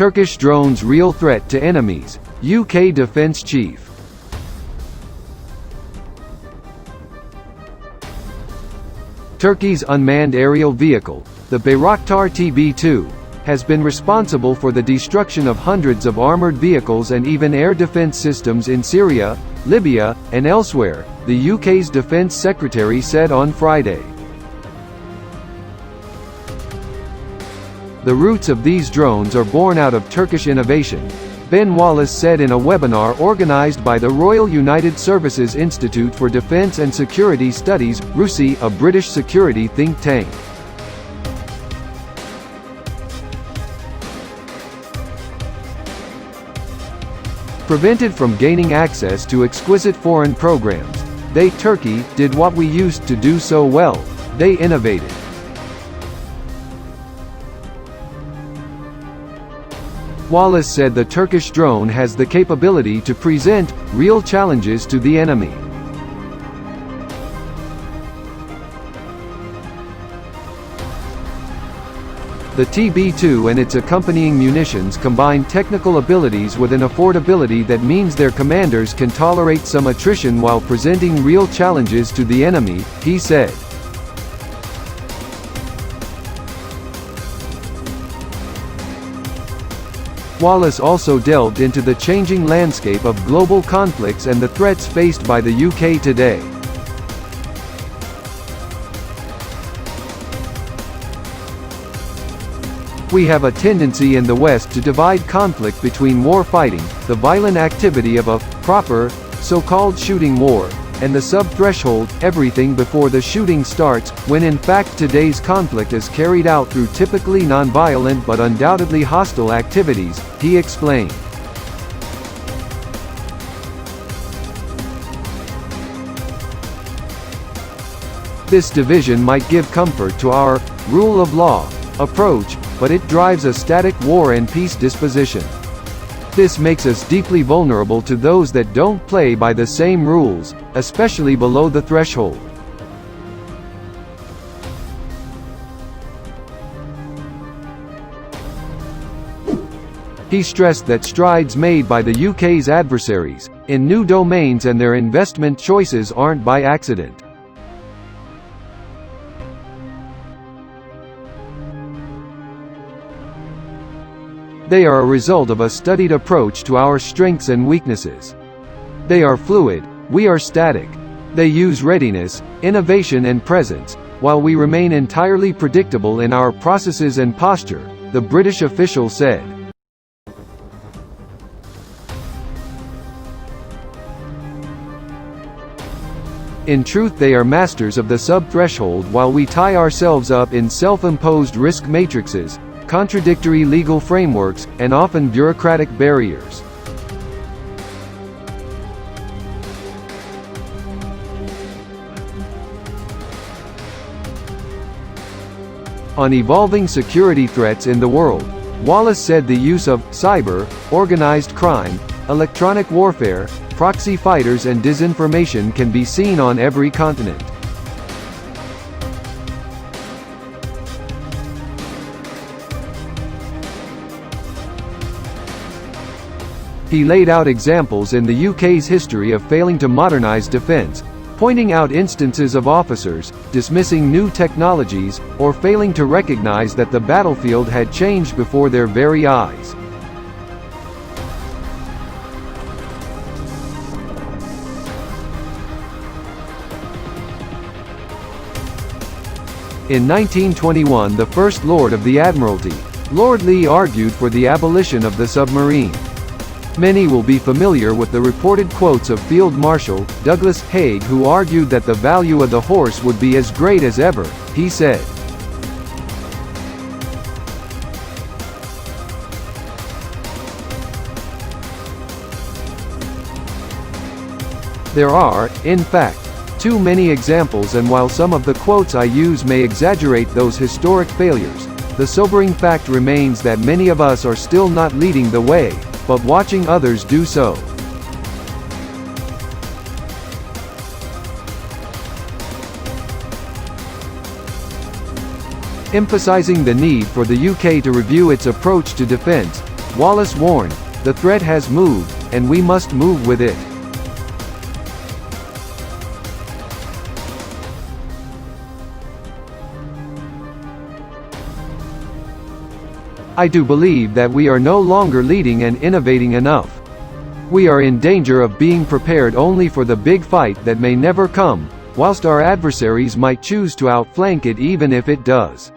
Turkish drones real threat to enemies, UK Defence Chief. Turkey's unmanned aerial vehicle, the Bayraktar TB2, has been responsible for the destruction of hundreds of armored vehicles and even air defense systems in Syria, Libya, and elsewhere, the UK's Defence Secretary said on Friday. The roots of these drones are born out of Turkish innovation, Ben Wallace said in a webinar organised by the Royal United Services Institute for Defence and Security Studies, RUSI, a British security think tank. Prevented from gaining access to exquisite foreign programs, they, Turkey, did what we used to do so well: they innovated. Wallace said the Turkish drone has the capability to present real challenges to the enemy. The TB2 and its accompanying munitions combine technical abilities with an affordability that means their commanders can tolerate some attrition while presenting real challenges to the enemy, he said. Wallace also delved into the changing landscape of global conflicts and the threats faced by the UK today. We have a tendency in the West to divide conflict between war fighting, the violent activity of a proper, so-called shooting war, and the sub-threshold, everything before the shooting starts, when in fact today's conflict is carried out through typically non-violent but undoubtedly hostile activities, he explained. This division might give comfort to our rule of law approach, but it drives a static war and peace disposition. This makes us deeply vulnerable to those that don't play by the same rules, especially below the threshold. He stressed that strides made by the UK's adversaries in new domains and their investment choices aren't by accident. They are a result of a studied approach to our strengths and weaknesses. They are fluid, we are static. They use readiness, innovation and presence, while we remain entirely predictable in our processes and posture, the British official said. In truth, they are masters of the sub-threshold while we tie ourselves up in self-imposed risk matrices, contradictory legal frameworks, and often bureaucratic barriers. On evolving security threats in the world, Wallace said the use of cyber, organized crime, electronic warfare, proxy fighters and disinformation can be seen on every continent. He laid out examples in the UK's history of failing to modernise defence, pointing out instances of officers dismissing new technologies, or failing to recognise that the battlefield had changed before their very eyes. In 1921, the First Lord of the Admiralty, Lord Lee, argued for the abolition of the submarine. Many will be familiar with the reported quotes of Field Marshal Douglas Haig, who argued that the value of the horse would be as great as ever, he said. There are, in fact, too many examples, and while some of the quotes I use may exaggerate those historic failures, the sobering fact remains that many of us are still not leading the way, but watching others do so. Emphasizing the need for the UK to review its approach to defence, Wallace warned, "The threat has moved, and we must move with it." I do believe that we are no longer leading and innovating enough. We are in danger of being prepared only for the big fight that may never come, whilst our adversaries might choose to outflank it even if it does.